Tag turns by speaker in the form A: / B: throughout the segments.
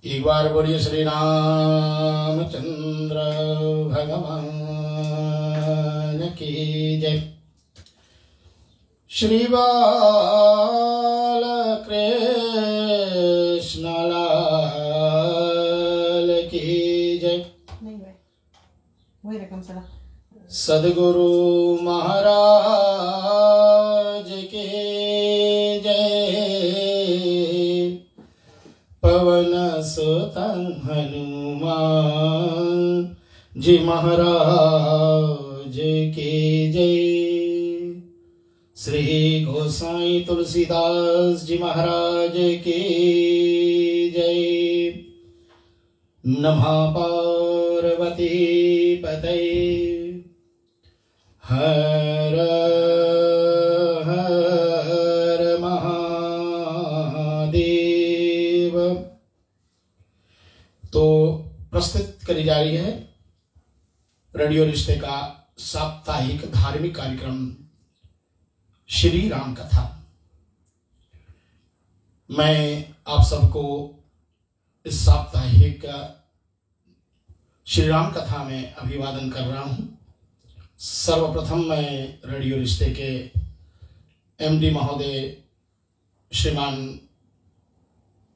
A: एक बार बोलिए श्री रामचंद्र भगवान की जय। श्री बाल कृष्ण लाल की जय। सद्गुरु महाराज की जय। पवन सुत हनुमान जी महाराज की जय। श्री गोसाई तुलसीदास जी महाराज की जय। नमः पार्वती पतये हर हर महादेव। तो प्रस्तुत करी जा रही है रेडियो रिश्ते का साप्ताहिक धार्मिक कार्यक्रम श्री राम कथा। मैं आप सबको इस साप्ताहिक श्री राम कथा में अभिवादन कर रहा हूं। सर्वप्रथम मैं रेडियो रिश्ते के एमडी महोदय श्रीमान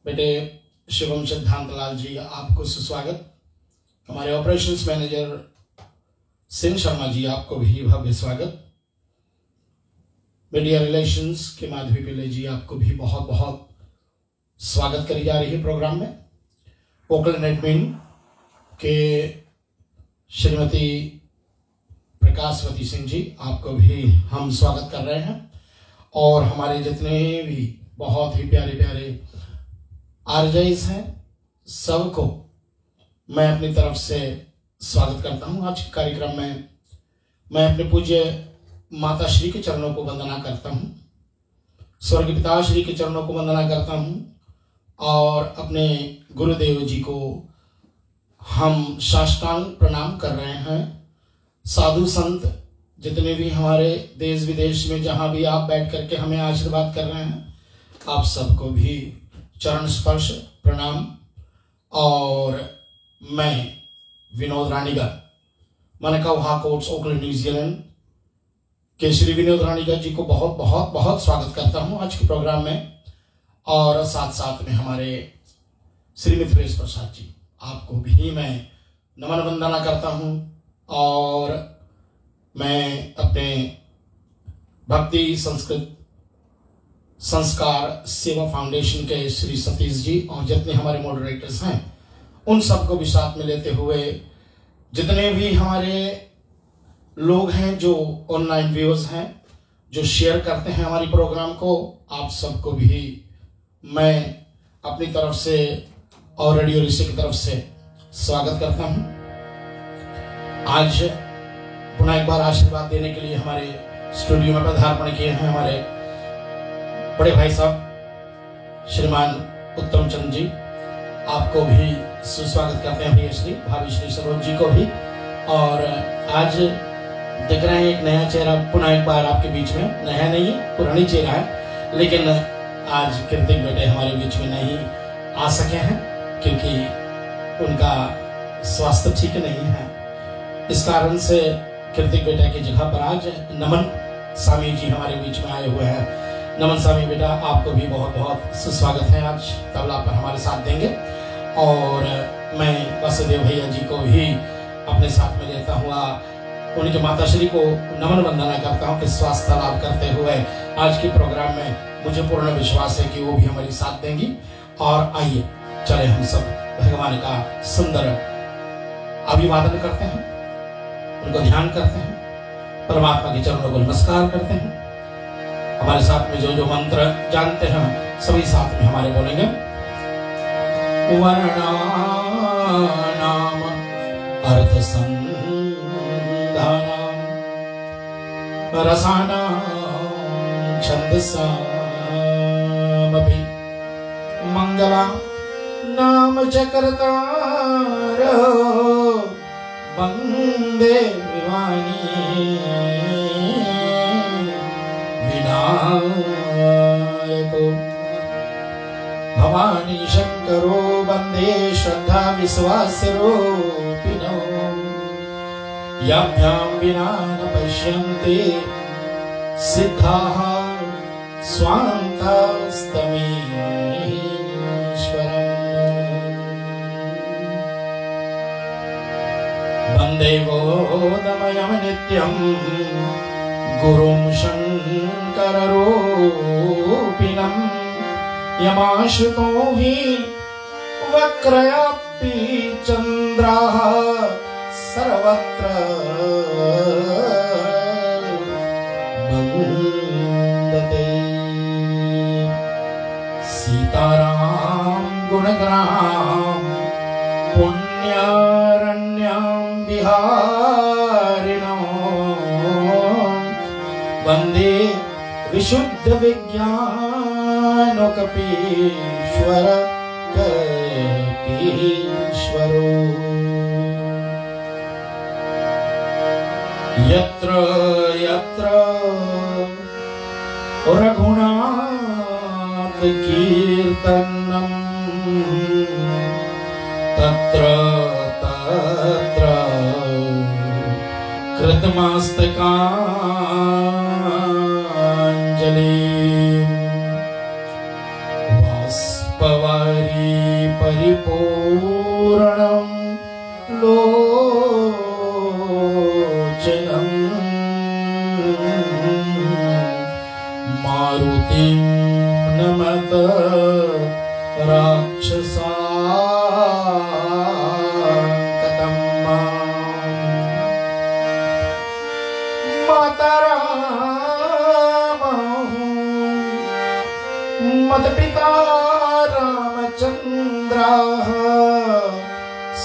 A: बेटे शिवम सिद्धांतलाल जी आपको सुस्वागत। हमारे ऑपरेशंस मैनेजर सिंह शर्मा जी आपको भी भव्य स्वागत। मीडिया रिलेशंस के माधवी पिल्ले जी आपको भी बहुत बहुत स्वागत करी जा रही है प्रोग्राम में। ओकलैंड एडमिन के श्रीमती प्रकाशवती सिंह जी आपको भी हम स्वागत कर रहे हैं। और हमारे जितने भी बहुत ही प्यारे प्यारे आरजेस हैं सबको मैं अपनी तरफ से स्वागत करता हूं। आज के कार्यक्रम में मैं अपने पूज्य माता श्री के चरणों को वंदना करता हूं, स्वर्ग पिता श्री के चरणों को वंदना करता हूं और अपने गुरुदेव जी को हम साष्टांग प्रणाम कर रहे हैं। साधु संत जितने भी हमारे देश विदेश में जहां भी आप बैठ करके हमें आशीर्वाद कर रहे हैं, आप सबको भी चरण स्पर्श प्रणाम। और मैं विनोद रानीगर मनकाऊ हाकोट्स ओकलैंड न्यूजीलैंड के श्री विनोद रानीगर जी को बहुत बहुत बहुत स्वागत करता हूं आज के प्रोग्राम में। और साथ साथ में हमारे श्री मिथिलेश प्रसाद जी आपको भी मैं नमन वंदना करता हूं। और मैं अपने भक्ति संस्कृत संस्कार सेवा फाउंडेशन के श्री सतीश जी और जितने हमारे मॉडरेटर्स हैं उन सबको भी साथ में लेते हुए जितने भी हमारे लोग हैं जो ऑनलाइन व्यूअर्स हैं जो शेयर करते हैं हमारी प्रोग्राम को, आप सबको भी मैं अपनी तरफ से और रेडियो रिश्ते की तरफ से स्वागत करता हूं। आज पुनः एक बार आशीर्वाद देने के लिए हमारे स्टूडियो में पधार्पण किए हैं हमारे बड़े भाई साहब श्रीमान उत्तम चंद जी, आपको भी सुस्वागत करते हैं। प्रिय श्री भाभी श्री सरोज जी को भी। और आज देख रहे हैं एक नया चेहरा पुनः एक बार आपके बीच में, नया नहीं है पुरानी चेहरा है, लेकिन आज कृतिक बेटे हमारे बीच में नहीं आ सके हैं क्योंकि उनका स्वास्थ्य ठीक नहीं है। इस कारण से कृतिक बेटा की जगह पर आज नमन स्वामी जी हमारे बीच में आए हुए हैं। नमन स्वामी बेटा आपको भी बहुत बहुत सुस्वागत है। आज तबला पर हमारे साथ देंगे। और मैं वासुदेव भैया जी को भी अपने साथ में लेता हुआ उनके माताश्री को नमन वंदना करता हूँ कि स्वास्थ्य लाभ करते हुए आज के प्रोग्राम में मुझे पूर्ण विश्वास है कि वो भी हमारी साथ देंगी। और आइए चले हम सब भगवान का सुंदर अभिवादन करते हैं, उनको ध्यान करते हैं, परमात्मा के चरणों को नमस्कार करते हैं। हमारे साथ में जो जो मंत्र जानते हैं सभी साथ में हमारे बोलेंगे। वर्णानाम अर्थ संधानाम रसानाम छंदसामपि मंगला नाम चक्रतारो वंदे विवाणी विनायको भवानी शंकरो वंदे श्रद्धा विश्वास रूपिणो याभ्यां विना न पश्यन्ते सिद्धाः स्वान्तस्तमीश्वरम् वन्दे बोधमयं नित्यं गुरुं शङ्कररूपिणं यमाश्रितो हि वक्रयापि चन्द्राः सर्वत्र वन्दते सीताराम गुणग्राम पुण्यारण्यां विहारिणो वन्दे विशुद्ध विज्ञानकपीश्वर कपीश्वरो यत्र यत्र रघुनाथ कीर्तनं तत्र तत्र कृतमस्तकाञ्जलि बाष्पवारी परिपूर्णं लोचनं मारुतिं नमत राक्षसान्तकं मत्पिता रामचन्द्रः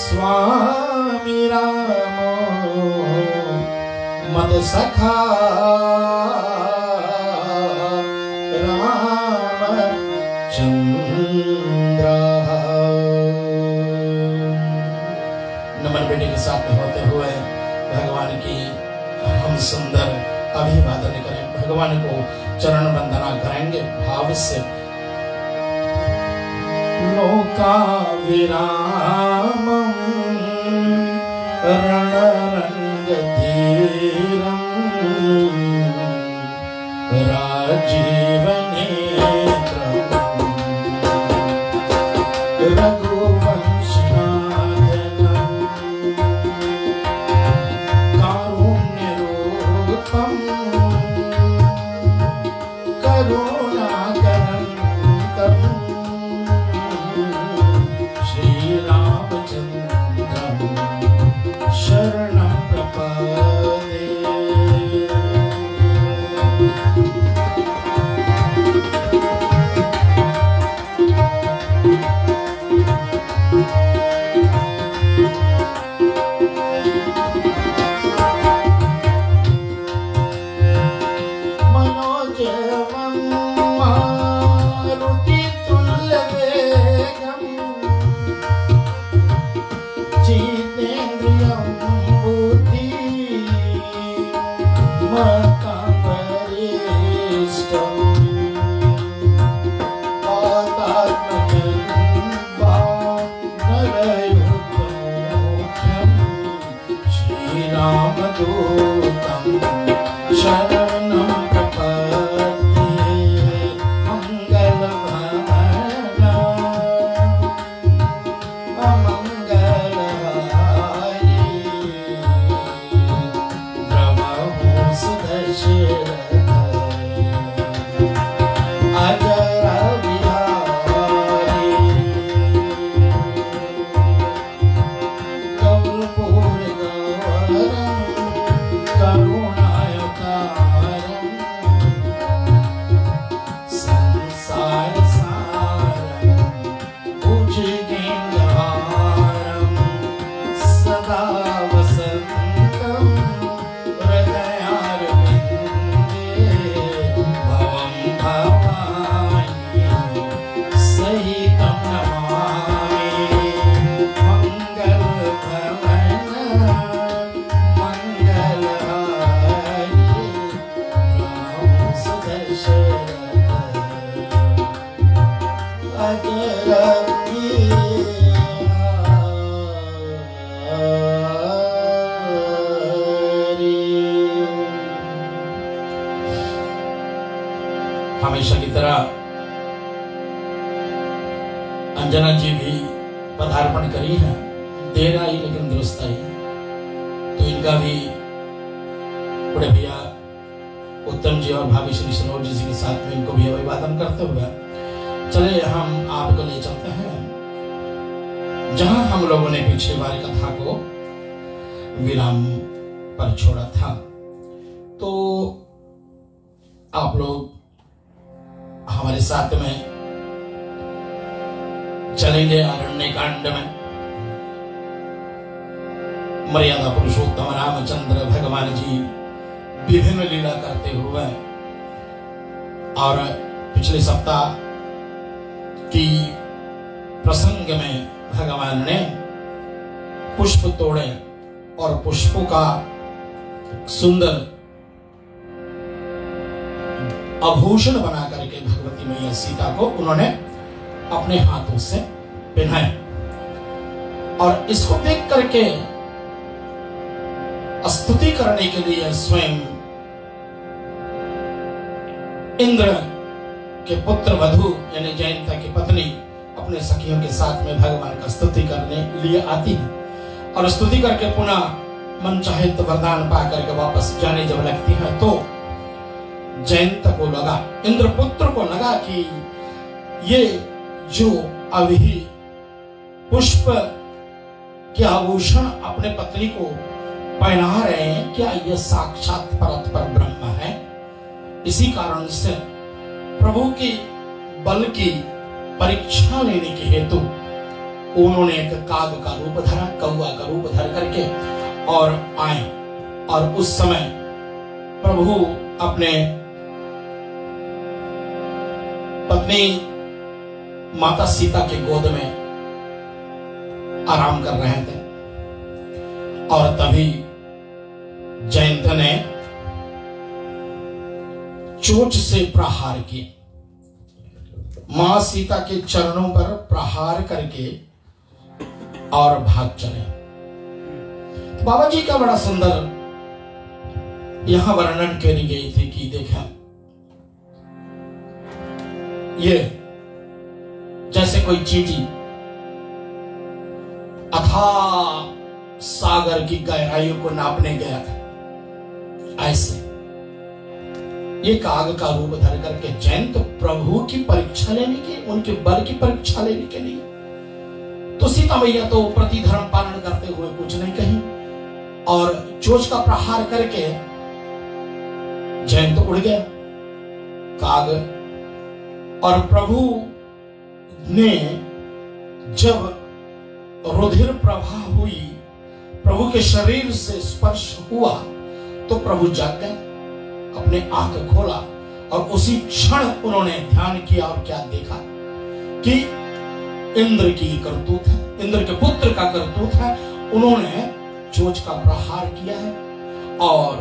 A: स्वामी रामो मत्सखा रामचन्द्रः। नमन बेटे के साथ में होते हुए भगवान की हम सुंदर अभिवादन करें, भगवान को चरण वंदना करेंगे भाव से। लोका विरामं रणरंगधीरं राजीवनेत्रं रघुवंशनाथनं कारुण्यरूपं करुणाकरं तं श्रीरामचन्द्रं शरणं प्रपद्ये। हमेशा की तरह अंजना जी भी पदार्पण करी है, देर आई लेकिन दुरुस्त आई। तो इनका भी बड़े भैया उत्तम जी और भाभी श्री सनोज जी के साथ में इनको भी अभिवादन करते हुए चले हम आपको ले चलते हैं जहां हम लोगों ने पिछली बार कथा को विराम पर छोड़ा था। तो आप लोग हमारे साथ में चलेंगे अरण्य कांड में। मर्यादा पुरुषोत्तम रामचंद्र भगवान जी विभिन्न लीला करते हुए और पिछले सप्ताह की प्रसंग में भगवान ने पुष्प तोड़े और पुष्पों का सुंदर आभूषण बना करके भगवती मैया सीता को उन्होंने अपने हाथों से पहनाया। और इसको देख करके स्तुति करने के लिए स्वयं इंद्र के पुत्र वधु यानी जयंता की पत्नी अपने सखियों के साथ में भगवान का स्तुति करने लिए आती है और स्तुति करके पुनः मन चाहे तो वरदान पा करके वापस जाने जब लगती है तो जयंत को लगा, इंद्रपुत्र को लगा कि ये जो अभी पुष्प के आभूषण अपने पत्नी को पहना रहे हैं, क्या ये साक्षात पर ब्रह्म है? इसी कारण से प्रभु की बल की परीक्षा लेने के हेतु उन्होंने एक काग का रूप धरा, कौवा का रूप धर करके और आए। और उस समय प्रभु अपने पत्नी माता सीता के गोद में आराम कर रहे थे और तभी जयंत ने चोंच से प्रहार किया, मां सीता के चरणों पर प्रहार करके और भाग चले। तो बाबा जी का बड़ा सुंदर यहां वर्णन करी गई थी कि देखा ये जैसे कोई चींटी अथाह सागर की गहराइयों को नापने गया था, ऐसे ये काग का रूप धर करके जयंत प्रभु की परीक्षा लेने के, उनके बल की परीक्षा लेने के लिए। तो सीता मैया तो प्रति धर्म पालन करते हुए कुछ नहीं कही और चोंच का प्रहार करके जयंत उड़ गया काग। और प्रभु ने जब रुधिर प्रवाह हुई, प्रभु के शरीर से स्पर्श हुआ तो प्रभु जाग गए, अपने आंख खोला और उसी क्षण उन्होंने ध्यान किया और क्या देखा कि इंद्र की करतूत है, इंद्र के पुत्र का करतूत है। उन्होंने चोंच का प्रहार किया है और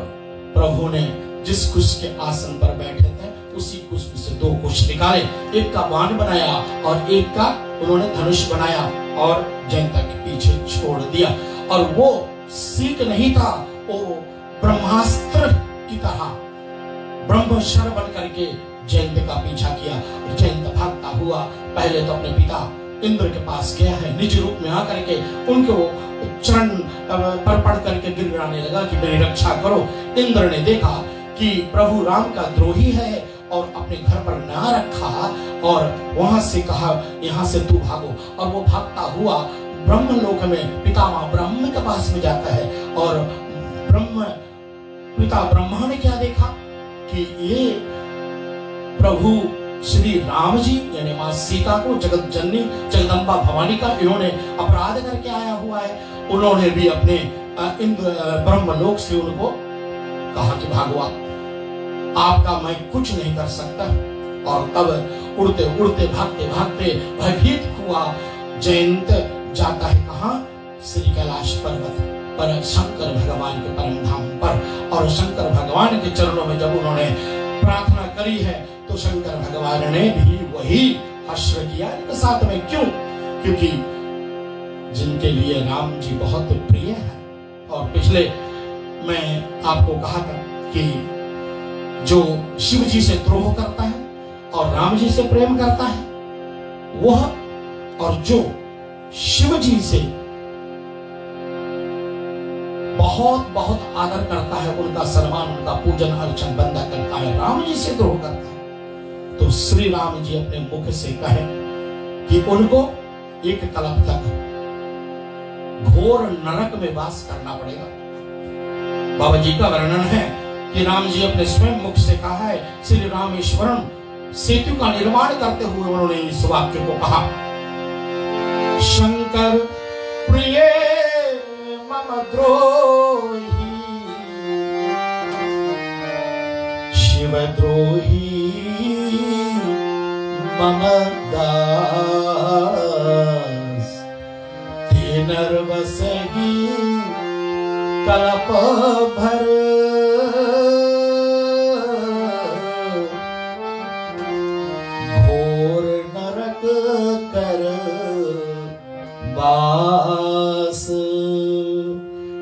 A: प्रभु ने जिस कुश के आसन पर बैठे थे उसी कुश से दो कुश निकाले, एक का बाण बनाया और एक का उन्होंने धनुष बनाया और जयंता के पीछे छोड़ दिया। और वो सीख नहीं था, वो ब्रह्मास्त्र की तरह ब्रह्मशर बन करके जयंत का पीछा किया। जयंत भागता हुआ पहले तो अपने पिता इंद्र के पास गया है, निज रूप में आकर के उनको चरण पर पड़ करके गिड़गिड़ाने लगा कि मेरी रक्षा करो। इंद्र ने देखा कि प्रभु राम का द्रोही है और अपने घर पर ना रखा और वहां से कहा यहाँ से तू भागो। और वो भागता हुआ ब्रह्मलोक में पितामह ब्रह्म के पास में जाता है और पिता ब्रह्मा ने क्या देखा कि ये प्रभु श्री राम जी यानी मां सीता को जगत जननी जगदम्बा भवानी का इन्होंने अपराध करके आया हुआ है। उन्होंने भी अपने ब्रह्मलोक से उनको कहा कि भागवा, आपका मैं कुछ नहीं कर सकता। और तब उड़ते उड़ते भागते भागते भयभीत हुआ जयंत जाता है कहाँ? श्री कैलाश पर्वत पर, शंकर भगवान के परम धाम पर। और शंकर भगवान के चरणों में जब उन्होंने प्रार्थना करी है तो शंकर भगवान ने भी वही आश्रय किया इनके साथ में। क्यों? क्योंकि जिनके लिए राम जी बहुत प्रिय हैं। और पिछले मैं आपको कहा था कि जो शिव जी से द्रोह करता है और राम जी से प्रेम करता है वह, और जो शिव जी से बहुत बहुत आदर करता है, उनका सम्मान, उनका पूजन अर्चन बंदा करता है, राम जी से द्रोह करता है, तो श्री राम जी अपने मुख से कहे कि उनको एक कल्प तक घोर नरक में वास करना पड़ेगा। बाबा जी का वर्णन है कि राम जी अपने स्वयं मुख से कहा है, श्री रामेश्वरम सेतु का निर्माण करते हुए उन्होंने इस वाक्य को कहा, शंकर प्रिय मम द्रोही शिव द्रोही मम दास ते नरवसगी कल्प भर घोर नरक कर बास।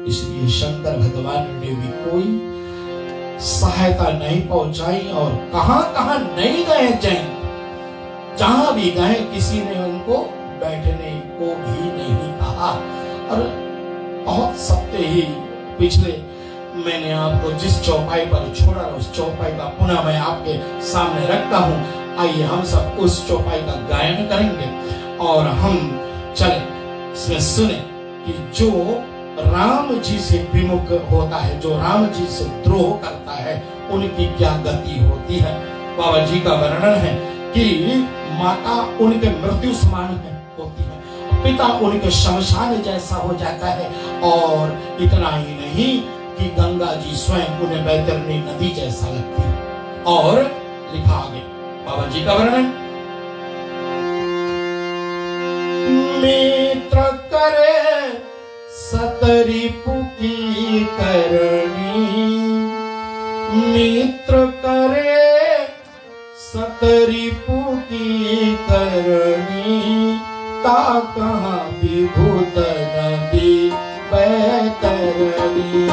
A: इसलिए शंकर भगवान ने भी कोई सहायता नहीं पहुंचाई और कहां कहां नहीं गए जैन, जहां भी गए किसी ने उनको बैठने को भी नहीं कहा। और बहुत सत्य ही पिछले मैंने आपको जिस चौपाई पर छोड़ा उस चौपाई का पुनः मैं आपके सामने रखता हूं। आइए हम सब उस चौपाई का गायन करेंगे और हम चले इसमें सुने कि जो राम जी से विमुख होता है, जो राम जी से द्रोह करता है, उनकी क्या गति होती है। बाबा जी का वर्णन है कि माता उनके मृत्यु समान होती है, पिता उनके शमशान जैसा हो जाता है, और इतना ही नहीं कि गंगा जी स्वयं उन्हें बैतरणी नदी जैसा लगती है। और लिखा आगे बाबा जी का वर्णन, मित्र करे सतरिपु की करनी, मित्र करे सतरिपु की करनी, ता कहाँ विभूत नदी बैतरणी।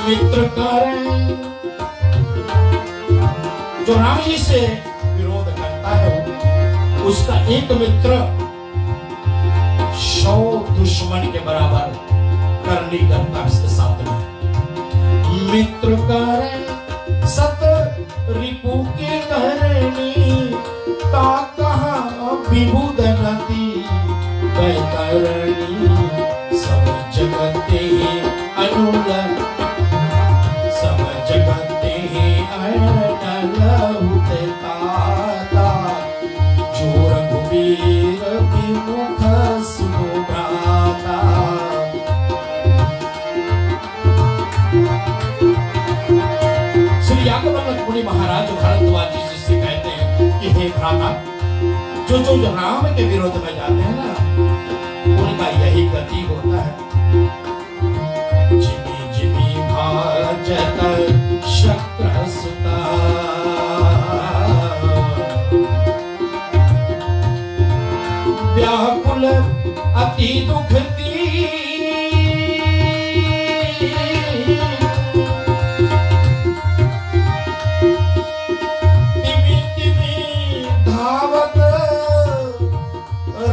A: मित्र करें, जो राम जी से विरोध करता है उसका एक मित्र 100 दुश्मन के बराबर करनी करता है इसके साथ में। मित्र करें सत रिपु की करनी, ता कहाँ विभुद नदी बैतरणी। सब जगते अनुलग सब जगते अनुलग ताता, जो रघुवीर विमुख सुभ्राता। श्री याज्ञवल्क्य मुनि महाराज भारद्वाज जी जिससे कहते हैं कि हे भ्राता, जो राम के विरोध में जाते हैं ना, उनका यही गति होता है। जिमी जिमी भाजत शक्र सुता, व्याकुल अति दुखती, तिमी तिमी धावत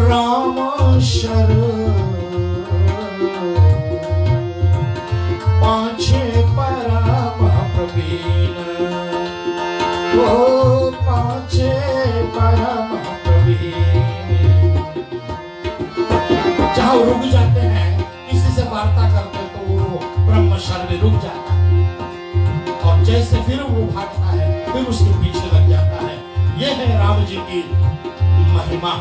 A: राम शरण, पाछे परम प्रवीण, ओ पाछे परम प्रवीण। जहां रुक जाते हैं किसी से वार्ता करते तो वो ब्रह्म शरण में रुक जाता है, और जैसे फिर वो भागता है फिर उसके पीछे लग जाता है। ये है राम जी की महिमा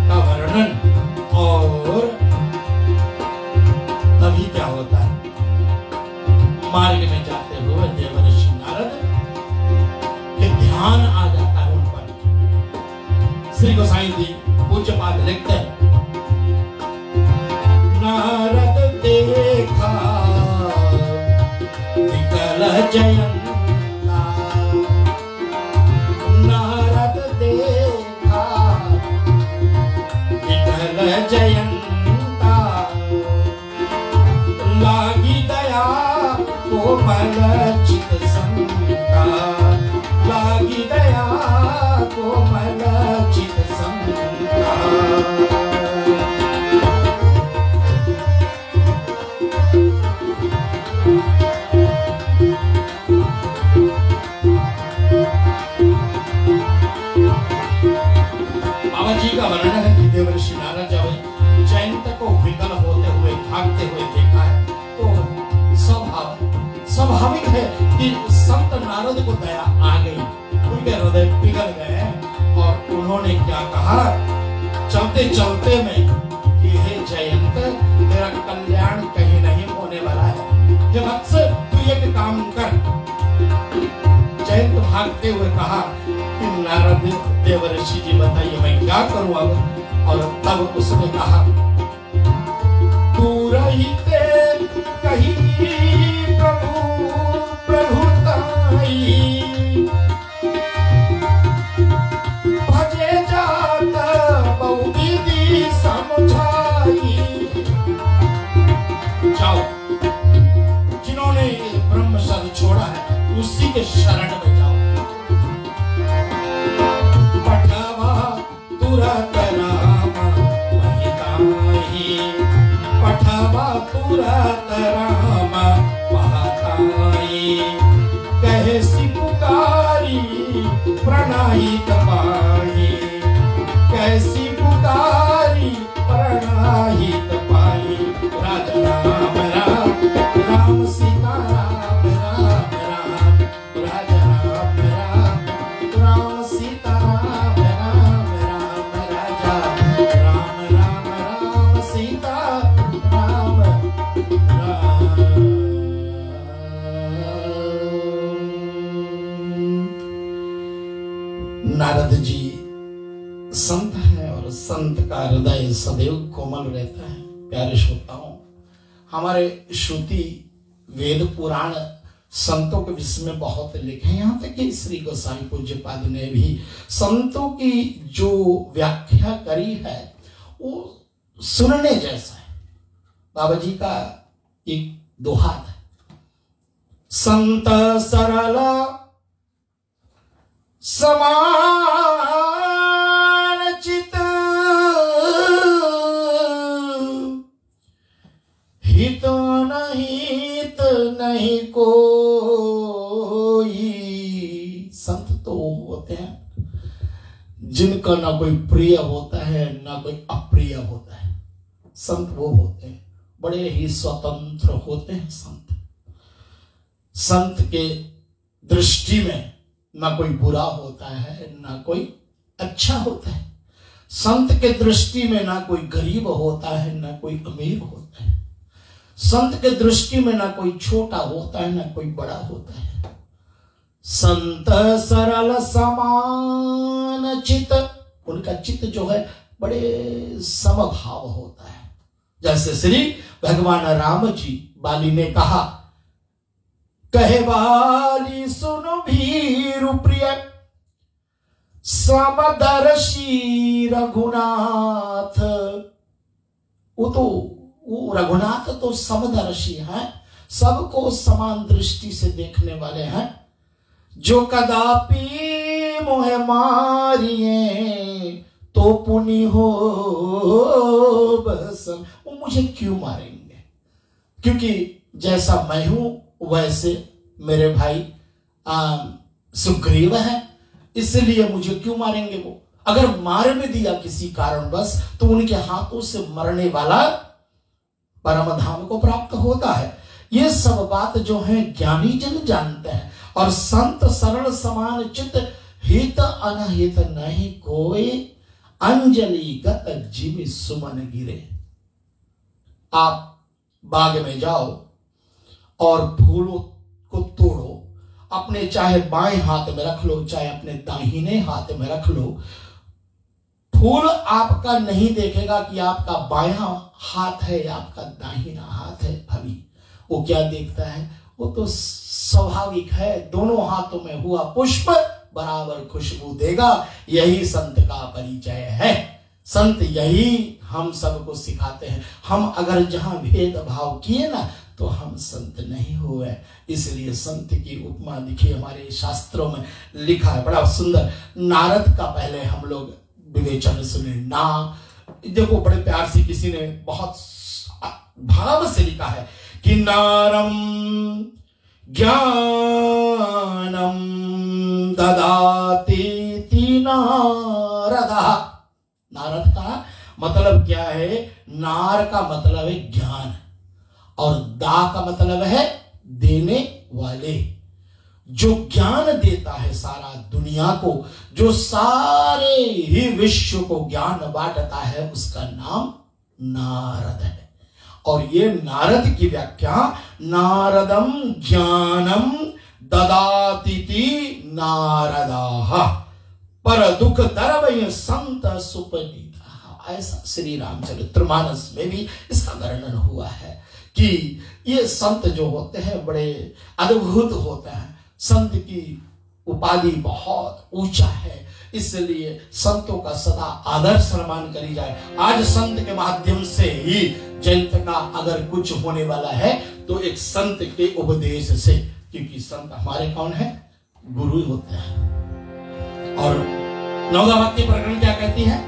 A: का वर्णन। और तभी क्या होता है, मार्ग में जाते हुए देवर्षि नारद के ध्यान आ जाता है उन पर। श्री गोसाई जी पूज्यपाद लिखते हैं जयंता नारद देखा विठल जयंता लागी दया कोमल चित संता लागी दया कोमल चित संता। बाबा जी का वर्णन है कि देवर्षि नारद जब जयंत को विकल होते हुए भागते हुए देखा है तो स्वाभाविक है कि संत नारद को दया आ गई, उनके हृदय पिघल गए और उन्होंने क्या कहा चलते चलते में कि हे जयंत तेरा कल्याण कहीं नहीं होने वाला है, हे वत्स तू एक काम कर। जयंत भागते हुए कहा कि नारद देवर्षि जी बताइए मैं क्या करूं अब। और तब उसने कहा तू रहिते कहीं प्रभु प्रभुताई भजे जात बहु विधि समझाई। जाओ जिन्होंने ब्रह्म शरण छोड़ा है उसी के शरण में जाओ। पठवा तुरत राम महिताहि पठवा तुरत राम महताई कहे सि पुकारी प्रणाहित पाहि कैसी पुकारी प्रणाहित पाहि। राजा राम राम राम सीता राम राम राम राजा राम राम राम सीता राम राम राम राजा राम राम राम सीता राम राम। नारद जी संत है और संत का हृदय सदैव कोमल रहता है। प्यारे श्रोताओं, हमारे श्रुति वेद पुराण संतों के विषय में बहुत लिखे हैं, यहाँ तक कि श्री गोसाई पूज्यपाद ने भी संतों की जो व्याख्या करी है वो सुनने जैसा है। बाबा जी का एक दोहा है, संत सरल समान चित हित नहीं कोई। संत तो होते हैं जिनका ना कोई प्रिय होता है ना कोई अप्रिय होता है। संत वो होते हैं बड़े ही स्वतंत्र होते हैं। संत के दृष्टि में ना कोई बुरा होता है ना कोई अच्छा होता है। संत के दृष्टि में ना कोई गरीब होता है ना कोई अमीर होता है। संत के दृष्टि में ना कोई छोटा होता है ना कोई बड़ा होता है। संत सरल समान चित, उनका चित्त जो है बड़े समभाव होता है। जैसे श्री भगवान राम जी बाली ने कहा, कहे वाली सुनो भीरु प्रिय समदर्शी रघुनाथ। वो रघुनाथ तो समदर्शी है, सबको समान दृष्टि से देखने वाले हैं। जो कदापि मोह मारिए तो पुनि हो बसम। वो मुझे क्यों मारेंगे, क्योंकि जैसा मैं हूं वैसे मेरे भाई सुग्रीव है, इसलिए मुझे क्यों मारेंगे। वो अगर मार भी दिया किसी कारणवश तो उनके हाथों से मरने वाला परम धाम को प्राप्त होता है। ये सब बात जो है ज्ञानी जन जानते हैं। और संत सरल समान चित हित अनहित नहीं कोई अंजलि गत जिमि सुमन गिरे। आप बाग में जाओ और फूलों को तोड़ो, अपने चाहे बाएं हाथ में रख लो चाहे अपने दाहिने हाथ में रख लो, फूल आपका नहीं देखेगा कि आपका बायां हाथ है या आपका दाहिना हाथ है। भाभी वो क्या देखता है, वो तो स्वाभाविक है, दोनों हाथों में हुआ पुष्प बराबर खुशबू देगा। यही संत का परिचय है। संत यही हम सबको सिखाते हैं। हम अगर जहां भेदभाव किए ना तो हम संत नहीं हुए। इसलिए संत की उपमा लिखी हमारे शास्त्रों में लिखा है, बड़ा सुंदर। नारद का पहले हम लोग विवेचन सुने ना, देखो बड़े प्यार से किसी ने बहुत भाव से लिखा है कि नारम ज्ञानम ददाति नारदा। नारद का मतलब क्या है? नार का मतलब है ज्ञान और दा का मतलब है देने वाले। जो ज्ञान देता है सारा दुनिया को, जो सारे ही विश्व को ज्ञान बांटता है, उसका नाम नारद है। और ये नारद की व्याख्या नारदम ज्ञानम ददाति नारदा पर दुख दरवय संत सुपनीता। ऐसा श्री रामचरितमानस में भी इसका वर्णन हुआ है कि ये संत जो होते हैं बड़े अद्भुत होते हैं। संत की उपाधि बहुत ऊंचा है, इसलिए संतों का सदा आदर सम्मान करी जाए। आज संत के माध्यम से ही जगत का अगर कुछ होने वाला है तो एक संत के उपदेश से, क्योंकि संत हमारे कौन है? गुरु होते हैं। और नवदा भक्ति प्रकरण क्या कहती है?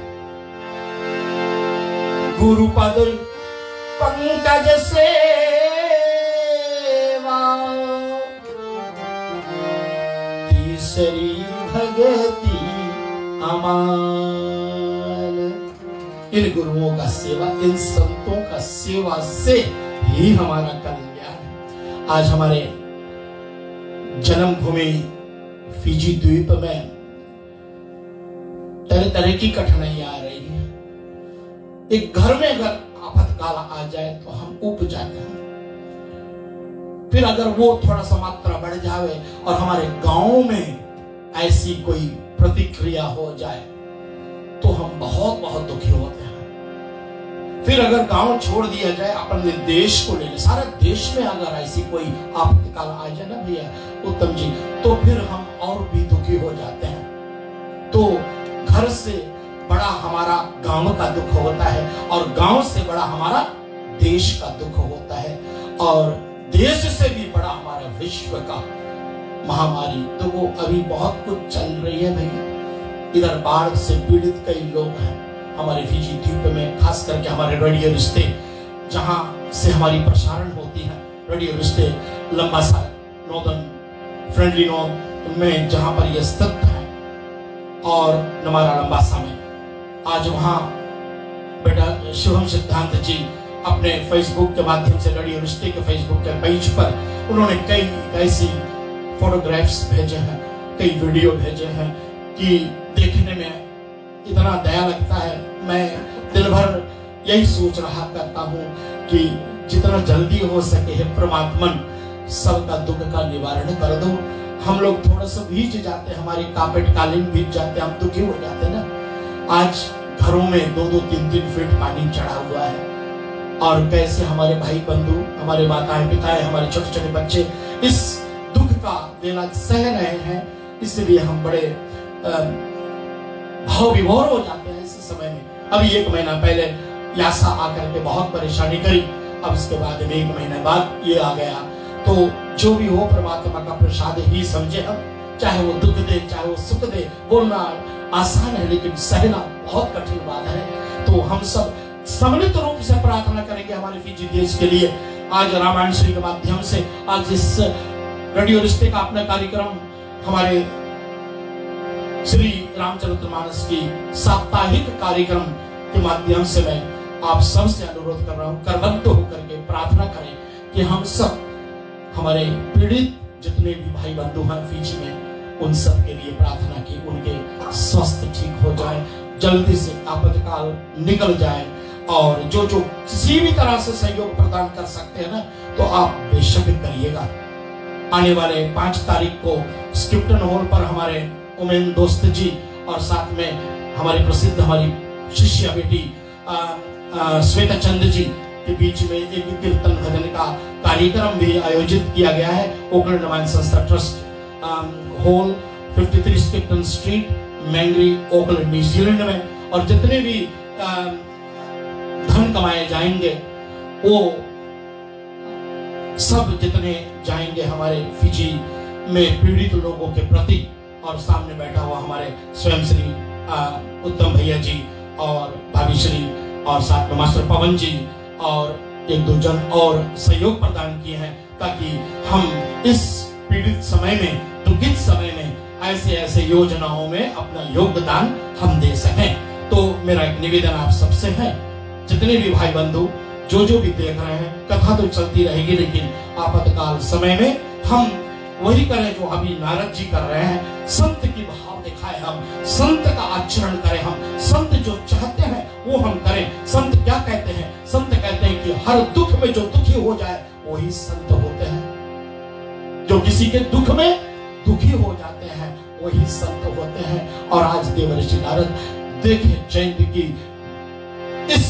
A: गुरु पद पंकज सेवा तीसरी भगति अमाल। इन गुरुओं का सेवा, इन संतों का सेवा से ही हमारा कल्याण है। आज हमारे जन्मभूमि फिजी द्वीप में तरह तरह की कठिनाइयां आ रही है। एक घर में अगर आपातकाल आ जाए तो हम उब जाते हैं। फिर अगर वो थोड़ा सा मात्रा बढ़ जाए और हमारे गांव में ऐसी कोई प्रतिक्रिया हो जाए तो हम बहुत बहुत दुखी होते हैं। फिर अगर गांव छोड़ दिया जाए, अपने देश को ले, सारे देश में अगर ऐसी कोई आपातकाल आ जाए ना भैया उत्तम जी, तो फिर हम और भी दुखी हो जाते हैं। तो घर से बड़ा हमारा गांव का दुख होता है और गांव से बड़ा हमारा देश का दुख होता है और देश से भी बड़ा हमारा विश्व का महामारी। तो वो अभी बहुत कुछ चल रही है भैया। इधर बाढ़ से पीड़ित कई लोग हैं हमारे फिजी द्वीप में, खास करके हमारे रेडियो रिश्ते जहां से हमारी प्रसारण होती है। रेडियो रिश्ते लंबासा नॉर्दर्न फ्रेंडली नॉर्थ में जहां पर यह स्थित है और हमारा लंबासा में आज वहां बेटा शुभम सिद्धांत जी अपने फेसबुक के माध्यम से, रेडियो रिश्ते के फेसबुक के पेज पर उन्होंने कई ऐसी फोटोग्राफ्स भेजे हैं, कई वीडियो भेजे हैं कि देखने में इतना दया लगता है। मैं दिन भर यही सोच रहा करता हूँ कि जितना जल्दी हो सके है परमात्मन सबका दुख का निवारण कर दो। हम लोग थोड़ा सा भीज जाते हैं, हमारी कार्पेट कालीन भीज जाते हैं, हम दुखी हो जाते हैं ना। आज घरों में 2-2, 3-3 फीट पानी चढ़ा हुआ है और कैसे हमारे भाई बंधु, हमारे माताएं पिताएं, हमारे छोटे छोटे बच्चे इस दुख का वेला सह रहे हैं। इसलिए हम बड़े भाव विभोर हो जाते हैं इस समय में। अभी 1 महीना पहले यासा आकर के बहुत परेशानी करी, अब इसके बाद 1 महीने बाद ये आ गया। तो जो भी हो परमात्मा का प्रसाद ही समझे हम, चाहे वो दुख दे चाहे वो सुख दे। बोलना आसान है लेकिन सहना बहुत कठिन बात है। तो हम सब सम्मिलित रूप से प्रार्थना करेंगे हमारे फिजी देश के लिए। आज रामायण श्री के माध्यम से आज इस रेडियो रिश्ते का अपना कार्यक्रम हमारे श्री रामचरितमानस की साप्ताहिक कार्यक्रम के माध्यम से मैं आप सबसे अनुरोध कर रहा हूं, करबद्ध होकर के प्रार्थना करें कि हम सब हमारे पीड़ित जितने भी भाई बंधु हैं फिजी में, उन सब के लिए प्रार्थना की, उनके स्वास्थ्य ठीक हो जाए, जल्दी से आपातकाल निकल जाए और जो जो किसी भी तरह से सहयोग प्रदान कर सकते हैं ना तो आप बेशक करिएगा। आने वाले 5 तारीख को स्किप्टन हॉल पर हमारे उमेन दोस्त जी और साथ में हमारी प्रसिद्ध हमारी शिष्या बेटी श्वेता चंद जी के बीच में एक कीर्तन भजन का कार्यक्रम भी आयोजित किया गया है Auckland Ramayan Sanstha trust hall 53 Skipton street Mangere Auckland New Zealand में। और जितने भी धन कमाए जाएंगे वो सब जितने जाएंगे हमारे फिजी में पीड़ित लोगों के प्रति। और सामने बैठा हुआ हमारे स्वयं श्री उत्तम भैया जी और भाभी श्री और साथ में मास्टर पवन जी और एक दो जन और सहयोग प्रदान किए हैं ताकि हम इस पीड़ित समय में, दुखित समय में ऐसे ऐसे योजनाओं में अपना योगदान हम दे सकें। तो मेरा एक निवेदन आप सबसे है, जितने भी भाई बंधु जो भी देख रहे हैं, कथा तो चलती रहेगी लेकिन आपातकाल समय में हम वही करें जो अभी नारद जी कर रहे हैं। संत की भाव दिखाए, हम संत का आचरण करें, हम संत जो चाहते हैं वो हम करें। संत क्या कहते हैं? संत कहते हैं कि हर दुख में जो दुखी हो जाए वही संत होते हैं। जो किसी के दुख में दुखी हो जाते हैं वही संत होते हैं। और आज देवर्षि नारद देखे जयंती की इस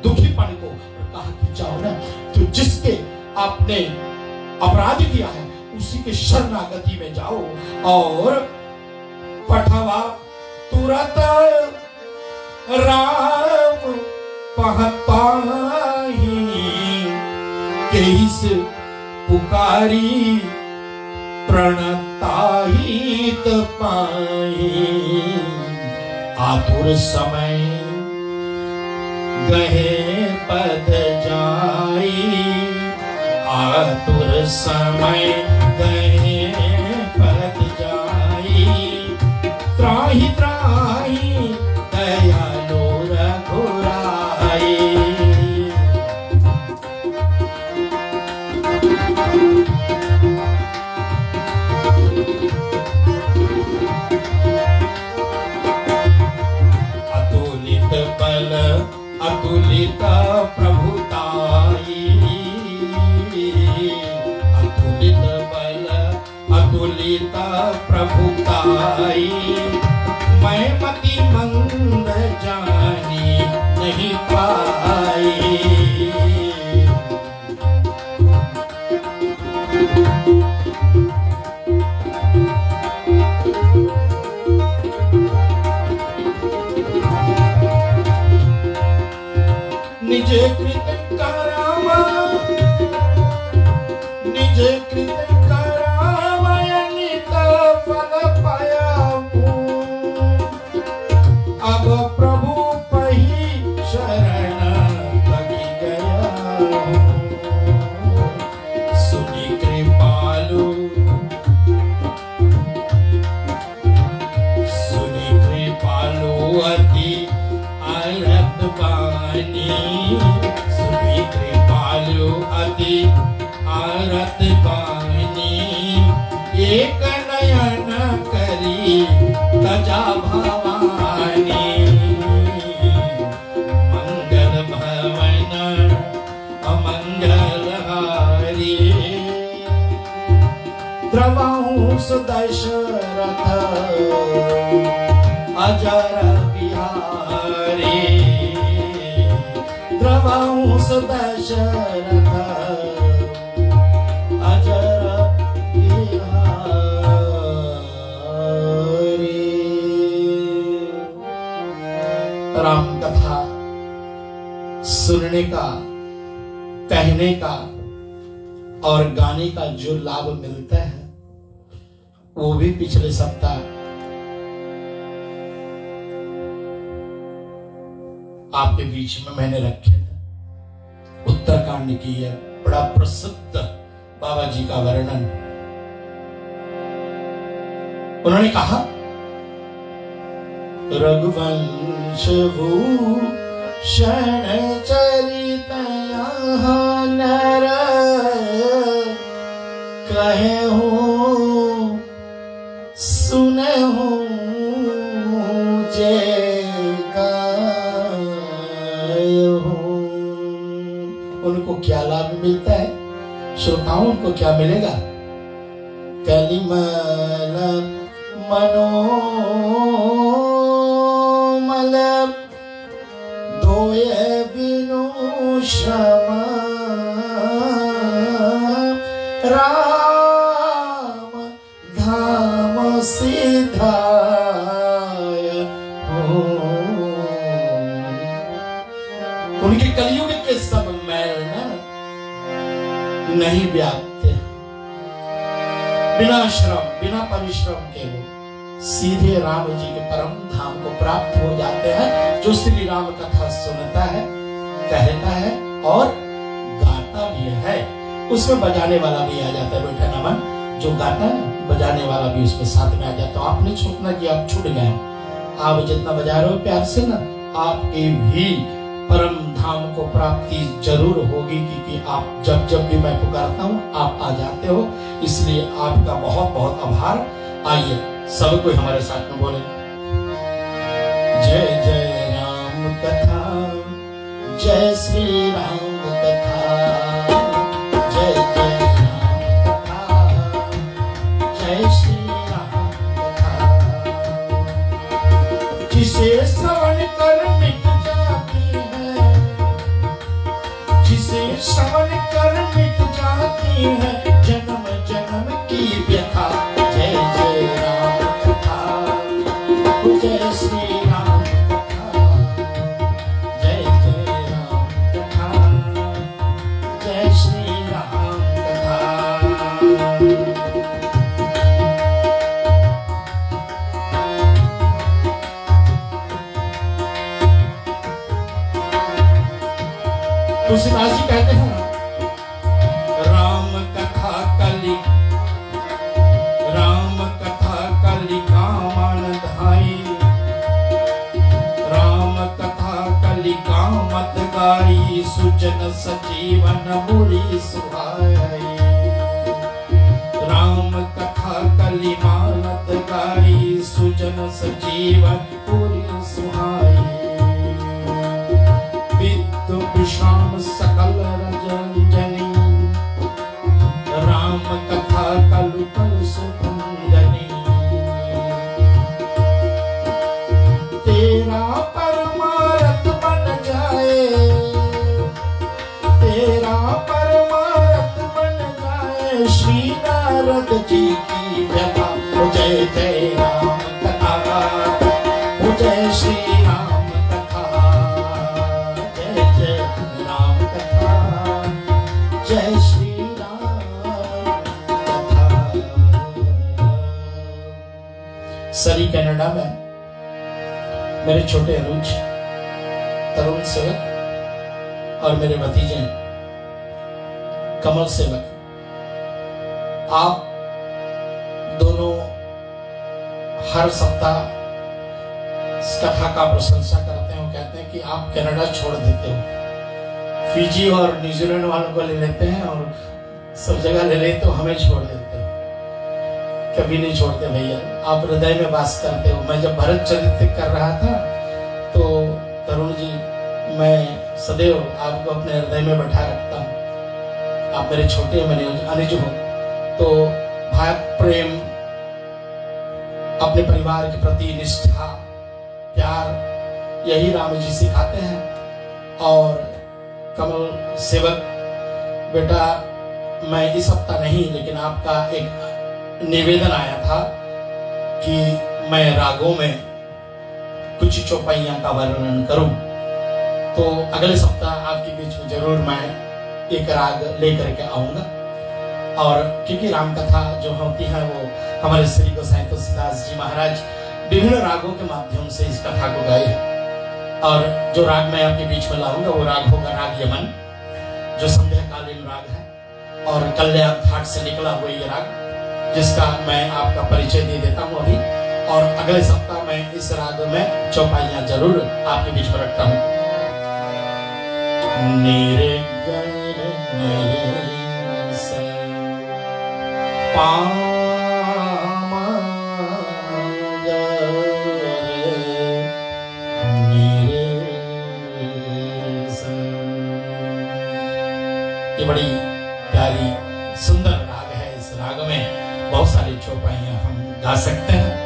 A: दुखीपन को, कहा कि जाओ ना, तो जिसके आपने अपराध किया है उसी के शरणागति में जाओ और पठवा तुरंत राम पहताही केस पुकारी प्रणताहित पाई। आतुर समय गहे पद जाई, आतुर समय गहे पद जाई। त्राहि त्राहि दयालु रघुराई। अतुलित बल अतुलित प्रभुताई, अतुलित बल अतुलित प्रभुताई। मैं मति मंद जानी नहीं पाई। निज कृत कराम, निज कृत कराम नित फल पायाहूं। अब प्रभु पही शरण लगी गया हूं। सुनी कृपालु, सुनी कृपालु अति आरत बानी। सुनी कृपालु अति आरत बानी। एक नयन करी तजा भवानी। मंगल भवन अमंगल हारी। द्रवहूँ दशरथ अजर बिहारी। द्रवहूँ दशरथ अजर बिहारी। राम कथा सुनने का, कहने का और गाने का जो लाभ मिलता है वो भी पिछले सप्ताह आपके बीच में मैंने रखे थे। उत्तराखंड की यह बड़ा प्रसिद्ध बाबा जी का वर्णन। उन्होंने कहा, रघुवंश भूषण चरित यहाँ नर कहे हो सुने हो जय गाय हो। उनको क्या लाभ मिलता है? श्रोताओं को क्या मिलेगा? कलिमल मनोमल दोये बिनु श्रम नहीं व्याप्त, बिना श्रम बिना परिश्रम के वो सीधे राम जी के परम धाम को प्राप्त हो जाते हैं। जो श्री राम कथा सुनता है, कहता है और गाता भी है, उसमें बजाने वाला भी आ जाता है। बेटा नमन, जो गाता है बजाने वाला भी उसमें साथ में आ जाता है। आपने छूटना कि आप छूट गए, आप जितना बजा रहे हो प्यार से ना, आपके भी परम धाम को प्राप्ति जरूर होगी, क्योंकि आप जब भी मैं पुकारता हूँ आप आ जाते हो। इसलिए आपका बहुत बहुत आभार। आइए सब कोई हमारे साथ में बोले, जय जय राम कथा, जय श्री राम कथा, जय जय राम कथा, जय श्री राम कथा। जिसे श्रवण कर मिट जाती है, जिसे श्रवण कर मिट जाती है जन्म जन्म की व्यथा। जय जय राम कथा, जय श्री राम कथा, जय जय राम कथा, जय श्री राम कथा। तुलसीदास जी कहते हैं, राम कथा कलि, राम कथा कलि कामन धाई, राम कथा कलि कामत गाई, सुजन सजीवन मुरी सुहाई। राम कथा कलि मानत गाई, सुजन सजीवन मुरी सुहाई। विद्यु विश्राम सकल रंजनी, राम कथा कलु कलु सुभंजनी। तेरा परमारथ बन जाए, तेरा परमारथ बन जाए, श्री नारद जी की व्यथा। जय जय राम कथा, जय श्री राम कथा, जय जय राम कथा, जय श्री राम कथा। सरी कनाडा में मेरे छोटे अनुज तरुण सेवक और मेरे भतीजे कमल सेवक, आप दोनों हर सप्ताह इस कथा का प्रशंसा करते हैं। कहते हैं कि आप कनाडा छोड़ देते हो, फिजी और न्यूजीलैंड वालों को ले लेते हैं और सब जगह ले लेते हो, हमें छोड़ देते हो। कभी नहीं छोड़ते भैया, आप हृदय में वास करते हो। मैं जब भरत चरित्र कर रहा था तो तरुण जी, मैं सदैव आपको अपने हृदय में बैठा रखता हूँ। आप मेरे छोटे मैंने अनुज हो, तो भाई प्रेम, अपने परिवार के प्रति निष्ठा, प्यार, यही राम जी सिखाते हैं। और कमल सेवक बेटा, मैं इस हफ्ता नहीं, लेकिन आपका एक निवेदन आया था कि मैं रागों में कुछ चौपाइयां का वर्णन करूं, तो अगले सप्ताह आपके बीच में जरूर मैं एक राग लेकर के आऊंगा। और क्योंकि राम कथा जो होती है वो हमारे श्री गोसाई तुलसीदास जी महाराज विभिन्न रागों के माध्यम से इस कथा को गाए हैं। और जो राग मैं आपके बीच में लाऊंगा वो राग होगा राग यमन, जो संध्याकालीन राग है और कल्याण घाट से निकला हुआ ये राग, जिसका मैं आपका परिचय दे देता हूँ अभी। और अगले सप्ताह मैं इस राग में चौपाइयां जरूर आपके बीच में रखता हूँ। नीरे गरे से पामा गरे, नीरे से। ये बड़ी प्यारी सुंदर राग है। इस राग में बहुत सारी चौपाइयां हम गा सकते हैं।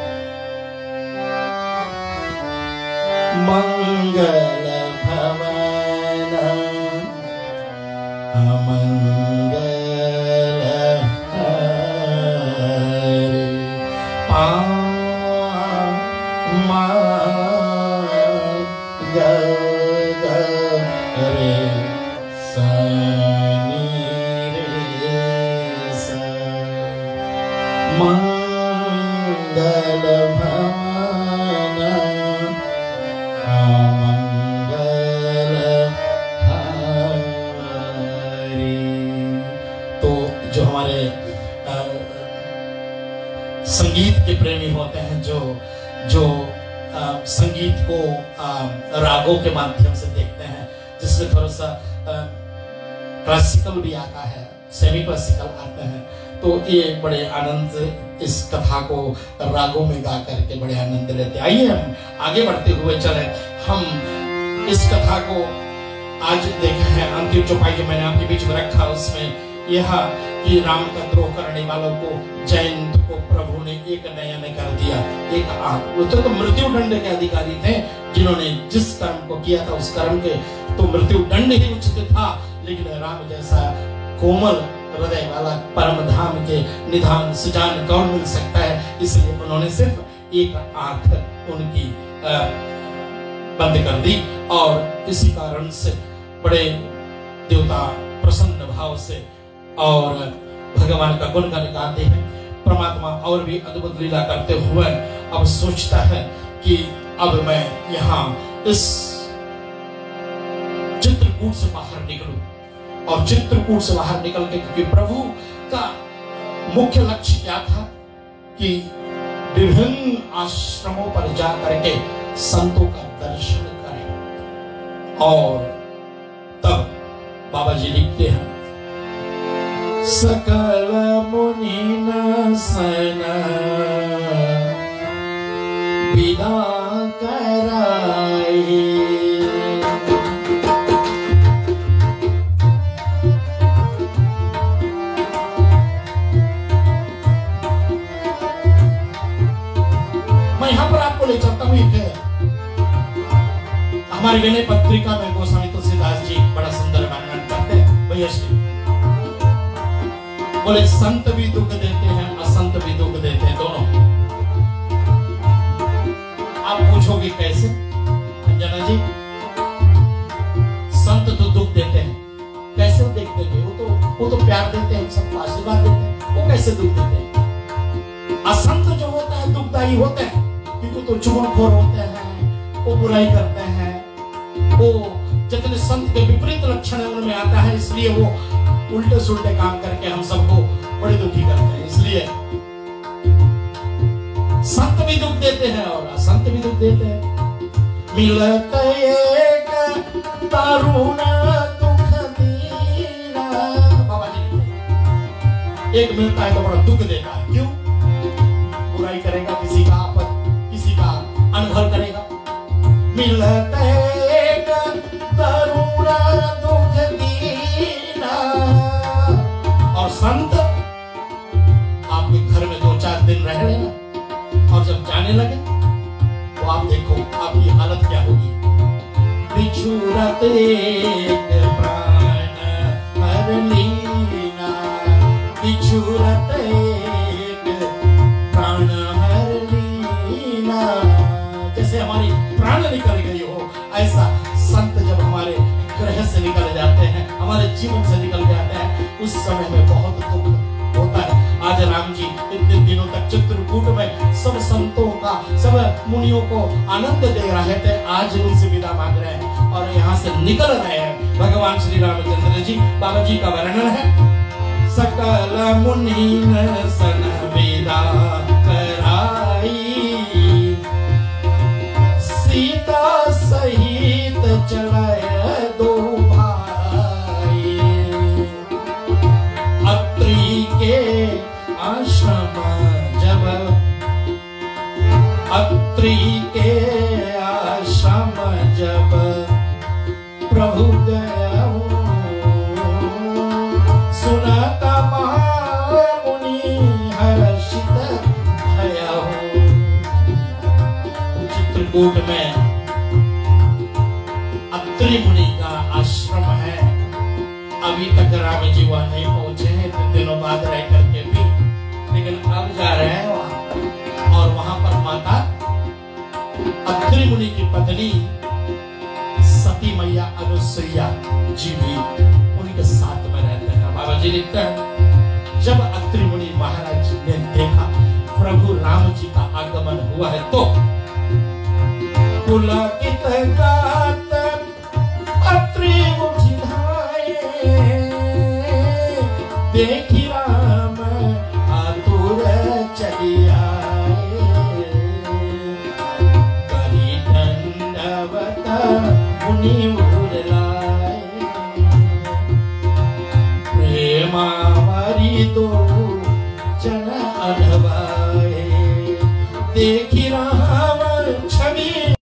A: मंगल भवन अमंगल हरि, रे सनी रे हमारे संगीत के प्रेमी होते हैं, जो संगीत को रागों के माध्यम से देखते हैं, जिसमें थोड़ा सा क्लासिकल भी आता है, सेमी क्लासिकल आते हैं, तो ये बड़े आनंद इस कथा को रागों में गा करके बड़े आनंद लेते। आइए हम आगे बढ़ते हुए चले। हम इस कथा को आज देखे हैं, अंतिम चौपाई जो मैंने आपके बीच में रखा उसमें यह कि राम का द्रोह करने वालों को, जयंत को प्रभु ने एक नयन कर दिया, एक आंख। वो तो मृत्यु दंड के अधिकारी थे, जिन्होंने जिस कर्म को किया था उस कर्म के तो मृत्यु दंड ही उचित था, लेकिन राम जैसा कोमल हृदय वाला परम धाम के निधान सुजान कौन मिल सकता है। इसलिए उन्होंने सिर्फ एक आंख उनकी बंद कर दी, और इसी कारण से बड़े देवता प्रसन्न भाव से और भगवान का गुणगान गाते हैं। परमात्मा और भी अद्भुत लीला करते हुए अब सोचता है कि अब मैं यहाँ इस चित्रकूट से बाहर निकलूं, और चित्रकूट से बाहर निकल के, क्योंकि प्रभु का मुख्य लक्ष्य क्या था कि विभिन्न आश्रमों पर जा करके संतों का दर्शन करें। और तब बाबा जी लिखते हैं, सकल मुनि सन विदा कराए, मैं यहां पर आपको ले चलता हूं। एक हमारी विनय पत्रिका में गोस्वामी तुलसीदास जी बड़ा सुंदर वर्णन करते हैं। भैया श्री बोले, संत भी दुख देते हैं, असंत भी दुख देते हैं, दोनों। आप पूछोगे कैसे अंजना जी? संत तो दुख देते हैं, कैसे देख देंगे? वो तो प्यार देते हैं, सबको आशीर्वाद देते हैं, वो कैसे दुख देते हैं? असंत जो होता है दुखदायी होते हैं, क्योंकि तो चुगलखोर होते हैं, वो बुराई करते हैं, वो जितने संत के विपरीत लक्षण है उनमें आता है, इसलिए वो उल्टे सुल्टे काम करके हम सबको बड़े दुखी करते हैं। इसलिए संत भी दुख देते हैं और असंत भी दुख देते हैं। मिलत एक तरुण दुख दीना, बाबा जी एक मिलता है तो बड़ा दुख देता है। क्यों? बुराई करेगा, किसी का अनभर करेगा। मिलत एक तरुण दुख दीना, और संत आपके घर में 2-4 दिन रह लेना, और जब जाने लगे तो आप देखो आपकी हालत क्या होगी। बिछुरत एक प्राण हर लीना, बिछुरत एक प्राण हर लीना, जैसे हमारी प्राण निकल गई हो, ऐसा संत जब हमारे ग्रह से निकल जाते हैं, हमारे जीवन से निकल जाते हैं, उस समय में बहुत दुख होता है। आज राम जी इतने दिनों तक चित्रकूट में सब संतों का, सब मुनियों को आनंद दे रहे थे, आज उनसे विदा मांग रहे हैं और यहाँ से निकल रहे हैं। भगवान श्री रामचंद्र जी, बाबा जी का वर्णन है, सकल मुनि सन विदा कराई, सीता सहित चलाए दो भाई, अत्रि के आश्रम जब, अत्रि के आश्रम जब प्रभु गया सुनता मुनि हर्षित भया। चित्रकूट में अत्रि मुनि का आश्रम है, अभी तक राम जी वहां नहीं पहुंचे हैं, इतने दिनों बाद रह करके भी, लेकिन अब जा रहे हैं वहां। और वहां पर माता अत्रि मुनि की पत्नी सती मैया अनुसुईया जी भी उन्हीं के साथ में रहते हैं। बाबा जी लिखते हैं, जब अत्रि मुनि महाराज ने देखा प्रभु राम जी का आगमन हुआ है तो पुलकित गात अत्रि उठिधाए, देखी राम मावरी दो जन अनवाए, देखी राम छवि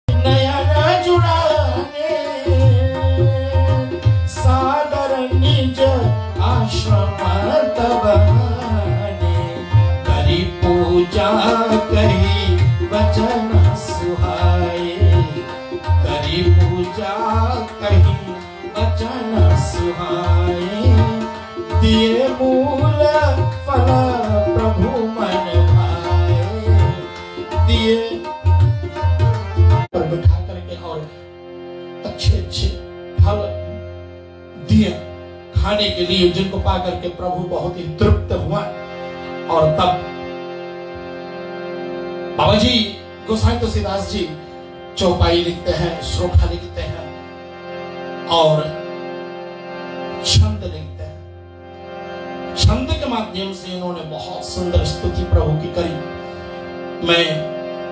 A: नयन जुड़ाने, सादर निज आश्रम तबाने, करी पूजा कही वचन सुहाए, करी पूजा कही वचन सुहाए, दिए मूल फल प्रभु मन भाए, दिए पर बिठा करके और अच्छे अच्छे फल दिए खाने के लिए, जिनको पा करके प्रभु बहुत ही तृप्त हुआ। और तब बाबा जी गोसाई तुलसीदास जी चौपाई लिखते हैं, श्लोका लिखते हैं और छंद लिखते हैं। छंद के माध्यम से इन्होंने बहुत सुंदर स्तुति प्रभु की करी। मैं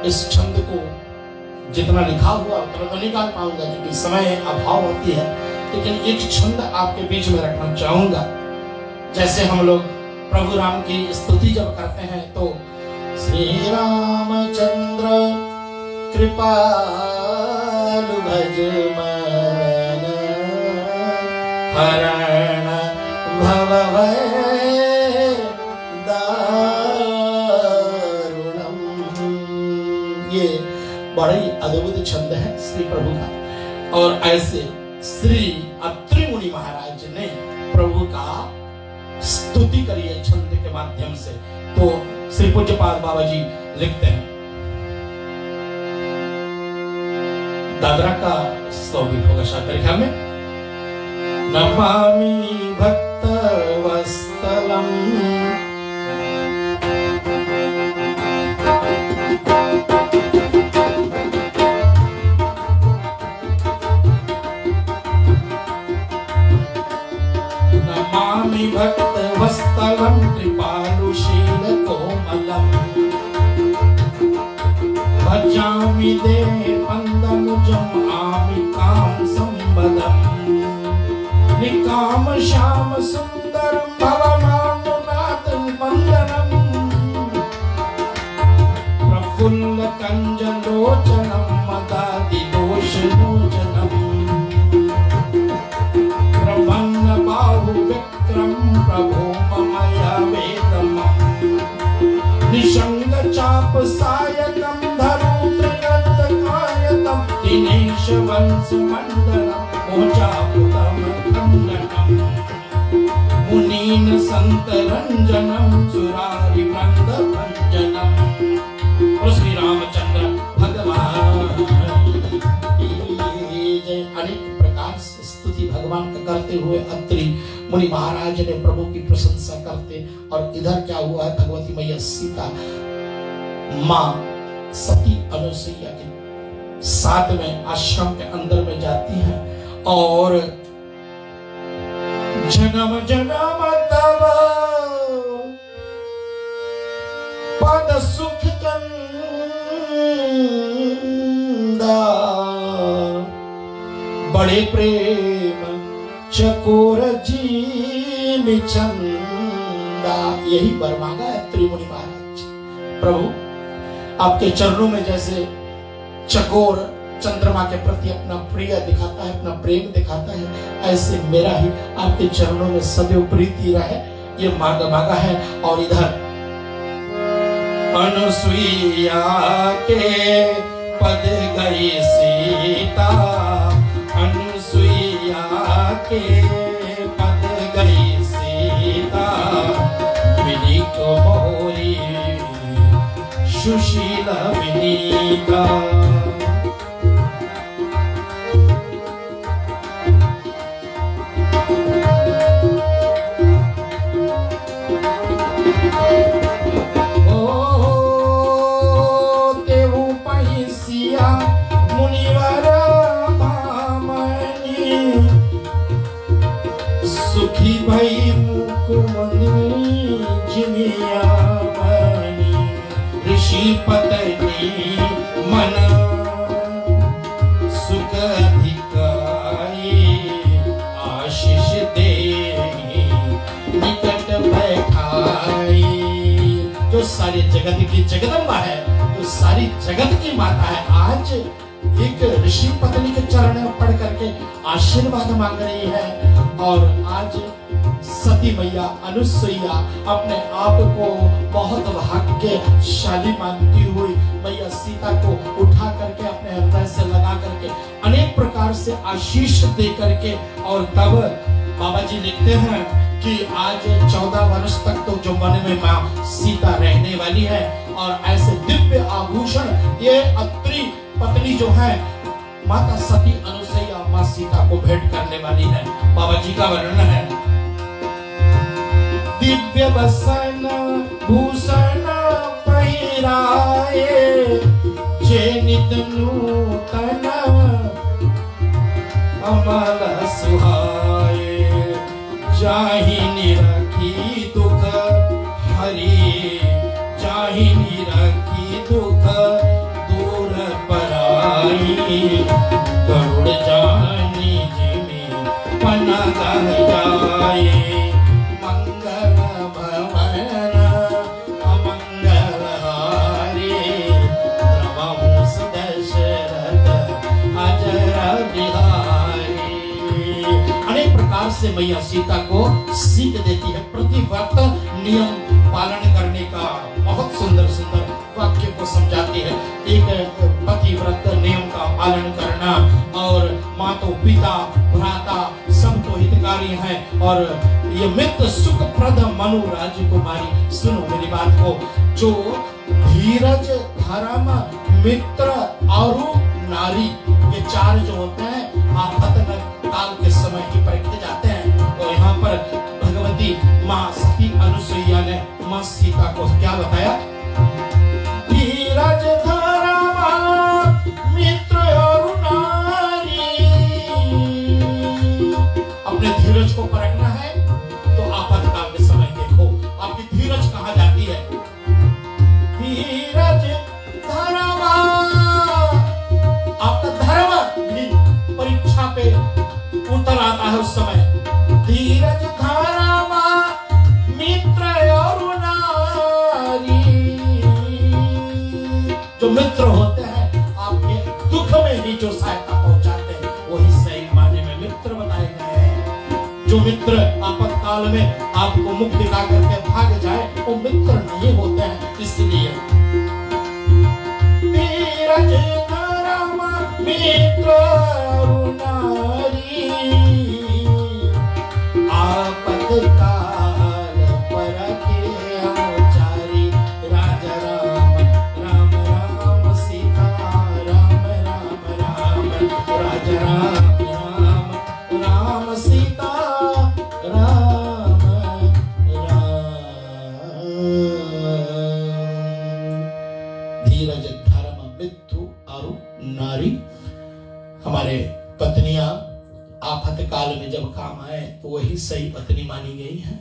A: इस छंद को जितना लिखा हुआ उतना तो नहीं गा पाऊंगा क्योंकि समय अभाव होती है, लेकिन एक छंद आपके बीच में रखना चाहूंगा। जैसे हम लोग प्रभु राम की स्तुति जब करते हैं तो श्री रामचंद्र कृपालु भज मन, हरण भव भय दारुणम। ये बड़ा ही अद्भुत छंद है श्री प्रभु का। और ऐसे श्री अत्रि मुनि महाराज ने प्रभु का स्तुति करी है छंद के माध्यम से। तो श्री पूज्यपाद बाबा जी लिखते हैं, दादरा का श्लोक होगा शायद मेरे ख्याल में, नमामि भक्त वत्सलम, नमामि भक्त वत्सलम कृपालुशील कोमलम, भजामि देह पंदनुजम आमि काम संबदम, निकाम श्याम सुंदरम भवनानुनाथ वंदनम, प्रफुल्ल कंज लोचनम मदादि दोष लोचनम, प्रपन्न बाहु विक्रम प्रभो ममया वेदमम, निशंग चाप सायकम धरो त्रिगतकायतम, दिनेश वंश मंडलम मोचापुतम खंडनम, मुनीन संत रंजनम सुरारि वृंद भंजनम। और श्री रामचंद्र भगवान जय। अनेक प्रकार से स्तुति भगवान का करते हुए अत्रि मुनि महाराज ने प्रभु की प्रशंसा करते। और इधर क्या हुआ है, भगवती मैया सीता माँ सती अनुसुईया के साथ में आश्रम के अंदर में जाती हैं और जन्म जन्म तब पद सुख कंदा, बड़े प्रेम चकोर जी चंदा। यही वर मांगा है त्रिमुनि महाराज। प्रभु आपके चरणों में जैसे चकोर चंद्रमा के प्रति अपना प्रिय दिखाता है, अपना प्रेम दिखाता है, ऐसे मेरा ही आपके चरणों में सदैव प्रीति रहे, ये मांगा है। और इधर अनुसुईया के पद गई सीता, अनुसुईया के पद गई सीता, मिली को मोरी सुशील विनीता। सुखी भई मुकुमनि जिमिया मणि, ऋषि पत्नी मन सुख अधिकाई, आशीष दे जगत की जगदम्बा है, जो सारी जगत की माता है, आज एक ऋषि पत्नी के चरण में पढ़ करके आशीर्वाद मांग रही है। और आज सती मैया अनुसुईया अपने आप को बहुत भाग्यशाली मानती हुई मैया सीता को उठा करके अपने हृदय से लगा करके अनेक प्रकार से आशीष दे करके, और तब बाबा जी लिखते हैं कि आज 14 वर्ष तक तो जो वन में माँ सीता रहने वाली है, और ऐसे दिव्य आभूषण ये अत्रि पत्नी जो है माता सती अनुसुईया माँ सीता को भेंट करने वाली है। बाबा जी का वर्णन है, दिव्य वसन भूषण पहिराए, जे नित नूतन अमल सुहाए, जाहि निरखी दुख हरि, जाहि निरखी दुख दूर पराई, गरुड़ जानी जिमि पन जाए, मंगल भवन अमंगल हारे, द्रवंश दशरथ अजर बिहारी। अनेक प्रकार से मैया सीता को सीख देती है, प्रतिव्रत नियम पालन करने का बहुत सुंदर सुंदर वाक्य को समझाती है। एक पतिव्रत नियम का पालन करना, और माता पिता भ्राता सबको हितकारी है, और ये मित्र सुखप्रद मनु राजकुमारी। सुनो मेरी बात को, जो धीरज धर्म मित्र और नारी, ये चार जो होते हैं आफत काल के समय ही परखे जाते हैं। तो यहाँ पर भगवती माँ सती अनुसुईया ने माँ सीता को क्या बताया, धीरज धर्म मित्र और नारी। अपने धीरज को परखना है तो आपातकाल के समय देखो आपकी धीरज कहाँ जाती है। धीरज धर्म, आपका धर्म भी परीक्षा पे उतर आता है उस समय। धीरज धर्म मित्र और नारी, जो मित्र होते हैं आपके दुख में ही जो सहायता पहुंचाते हैं, वही सही मायने में मित्र बताए गए हैं। जो मित्र आपातकाल में आपको मुख दिखा करके भाग जाए, वो मित्र नहीं होते हैं। इसलिए धीरज धर्म मित्र और नारी, आपातकाल परखे अचारी, राजा राम राम राम सीता राम राम राम, राजा राम राम राम सीता राम राम। धीरज धर्म मित्र और नारी, हमारे पत्नियां आपातकाल में जब काम आए तो वही सही पत्नी मानी गई है।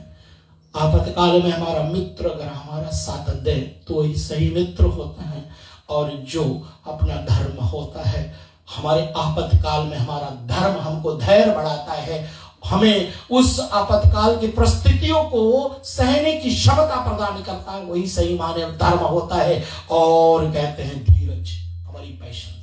A: आपातकाल में हमारा मित्र अगर हमारा साथ दे तो वही सही मित्र होता है। और जो अपना धर्म होता है, हमारे आपातकाल में हमारा धर्म हमको धैर्य बढ़ाता है, हमें उस आपातकाल की परिस्थितियों को सहने की क्षमता प्रदान करता है, वही सही माने धर्म होता है। और कहते हैं धीरज, हमारी पैशंस।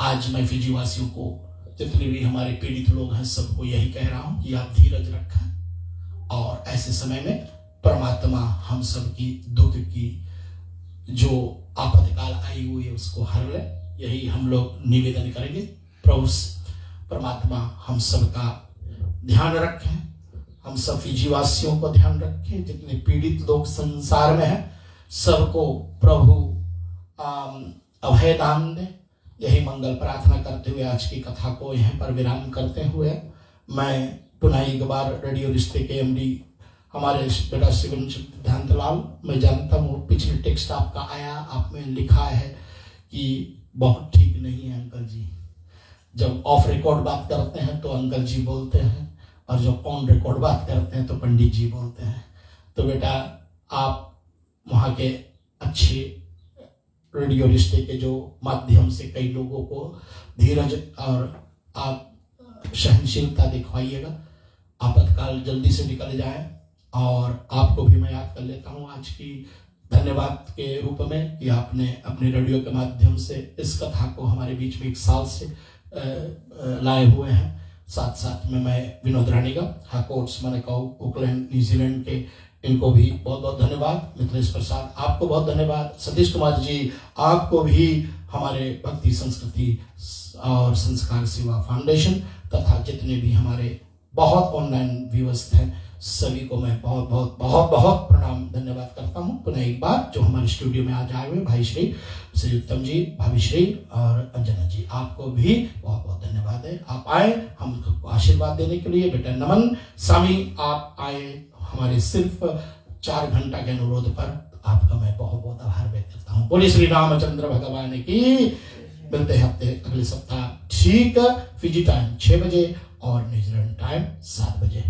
A: आज मैं फिजी वासियों को, जितने भी हमारे पीड़ित लोग हैं, सबको यही कह रहा हूं कि आप धीरज रखें, और ऐसे समय में परमात्मा हम सबकी दुख की जो आपातकाल आई हुई है उसको हर ले, यही हम लोग निवेदन करेंगे। प्रभु परमात्मा हम सबका ध्यान रखें, हम सब फिजी वासियों को ध्यान रखें, जितने पीड़ित लोग संसार में हैं सबको प्रभु अभय दान दे। यही मंगल प्रार्थना करते हुए आज की कथा को यहाँ पर विराम करते हुए मैं पुनः एक बार रेडियो रिश्ते के एमडी हमारे बेटा शिवन सिद्धांतलाल, मैं जानता हूँ पिछले टेक्स्ट आपका आया, आप में लिखा है कि बहुत ठीक नहीं है अंकल जी। जब ऑफ रिकॉर्ड बात करते हैं तो अंकल जी बोलते हैं, और जब ऑन रिकॉर्ड बात करते हैं तो पंडित जी बोलते हैं। तो बेटा आप वहाँ के अच्छे रेडियो रिश्ते के जो माध्यम से कई लोगों को धीरज और आप सहनशीलता दिखवाइएगा, आपातकाल जल्दी से निकल जाए। और आपको भी मैं याद कर लेता हूँ आज की धन्यवाद के रूप में कि आपने अपने रेडियो के माध्यम से इस कथा को हमारे बीच में 1 साल से लाए हुए हैं। साथ साथ में मैं विनोद रानीगा हाकोट्स मनकाऊ ओकलैंड न्यूजीलैंड के, इनको भी बहुत बहुत धन्यवाद। मिथिलेश प्रसाद आपको बहुत धन्यवाद। सतीश कुमार जी आपको भी हमारे भक्ति संस्कृति और संस्कार सेवा फाउंडेशन तथा जितने भी हमारे बहुत ऑनलाइन व्यूअर्स हैं सभी को मैं बहुत बहुत बहुत बहुत प्रणाम धन्यवाद करता हूँ। पुनः एक बार जो हमारे स्टूडियो में आज आए हुए भाई श्री उत्तम जी, भाभी श्री और अंजना जी, आपको भी बहुत बहुत धन्यवाद है। आप आए हमको आशीर्वाद देने के लिए। बेटा नमन स्वामी आप आए हमारे सिर्फ 4 घंटा के अनुरोध पर, आपका मैं बहुत बहुत आभार व्यक्त करता हूँ। बोलिए श्री रामचंद्र भगवान की। मिलते हैं हफ्ते अगले सप्ताह ठीक फिजी टाइम 6 बजे और न्यूजीलैंड टाइम 7 बजे।